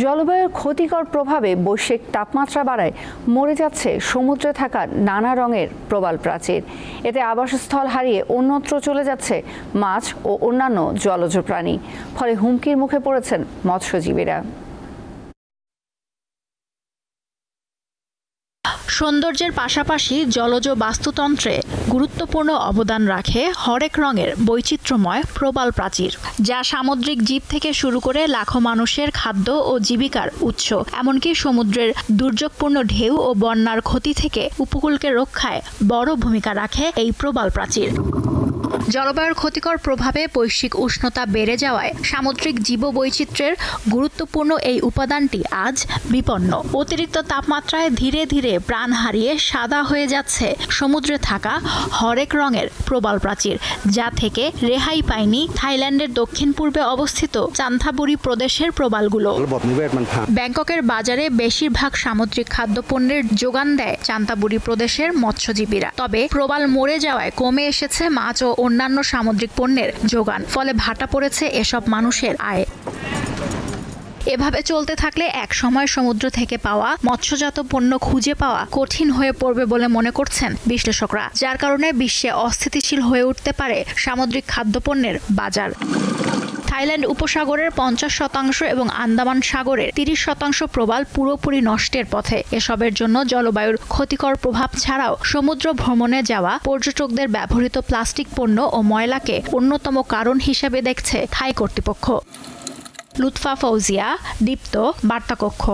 জলবায়ুর ক্ষতিকর প্রভাবে বৈশ্বিক তাপমাত্রা বাড়ায় মরে যাচ্ছে সমুদ্রে থাকা নানা রঙের প্রবাল প্রাচীর। এতে আবাসস্থল হারিয়ে অন্যত্র চলে যাচ্ছে মাছ ও অন্যান্য জলজ প্রাণী। ফলে হুমকির মুখে পড়েছেন মৎস্যজীবীরা। সৌন্দর্যের পাশাপাশি জলজ বাস্তুতন্ত্রে গুরুত্বপূর্ণ অবদান রাখে হরেক রঙের বৈচিত্র্যময় প্রবাল প্রাচীর, যা সামুদ্রিক জীব থেকে শুরু করে লাখো মানুষের খাদ্য ও জীবিকার উৎস। এমনকি সমুদ্রের দুর্যোগপূর্ণ ঢেউ ও বন্যার ক্ষতি থেকে উপকূলকে রক্ষায় বড় ভূমিকা রাখে এই প্রবাল প্রাচীর। জলবায়ুর ক্ষতিকর প্রভাবে বৈশ্বিক উষ্ণতা বেড়ে যাওয়ায় সামুদ্রিক জীববৈচিত্র্যের গুরুত্বপূর্ণ এই উপাদানটি আজ বিপন্ন। অতিরিক্ত তাপমাত্রায় ধীরে ধীরে প্রাণ হারিয়ে সাদা হয়ে যাচ্ছে সমুদ্রে থাকা হরেক রঙের প্রবাল প্রাচীর, যা থেকে রেহাই পায়নি থাইল্যান্ডের দক্ষিণ পূর্বে অবস্থিত চান্থাবুরি প্রদেশের প্রবালগুলো। ব্যাংককের বাজারে বেশিরভাগ সামুদ্রিক খাদ্যপণ্যের যোগান দেয় চান্তাবুরি প্রদেশের মৎস্যজীবীরা। তবে প্রবাল মরে যাওয়ায় কমে এসেছে মাছ ও অন্যান্য সামুদ্রিক পণ্যের যোগান। ফলে ভাটা পড়েছে এসব মানুষের আয়। এভাবে চলতে থাকলে এক সময় সমুদ্র থেকে পাওয়া মৎস্যজাত পণ্য খুঁজে পাওয়া কঠিন হয়ে পড়বে বলে মনে করছেন বিশ্লেষকরা, যার কারণে বিশ্বে অস্থিতিশীল হয়ে উঠতে পারে সামুদ্রিক খাদ্যপণ্যের বাজার। থাইল্যান্ড উপসাগরের 50% এবং আন্দামান সাগরের 30% প্রবাল পুরোপুরি নষ্টের পথে। এসবের জন্য জলবায়ুর ক্ষতিকর প্রভাব ছাড়াও সমুদ্র ভ্রমণে যাওয়া পর্যটকদের ব্যবহৃত প্লাস্টিক পণ্য ও ময়লাকে অন্যতম কারণ হিসেবে দেখছে থাই কর্তৃপক্ষ। লুৎফা ফৌজিয়া, দীপ্ত, বার্তাকক্ষ।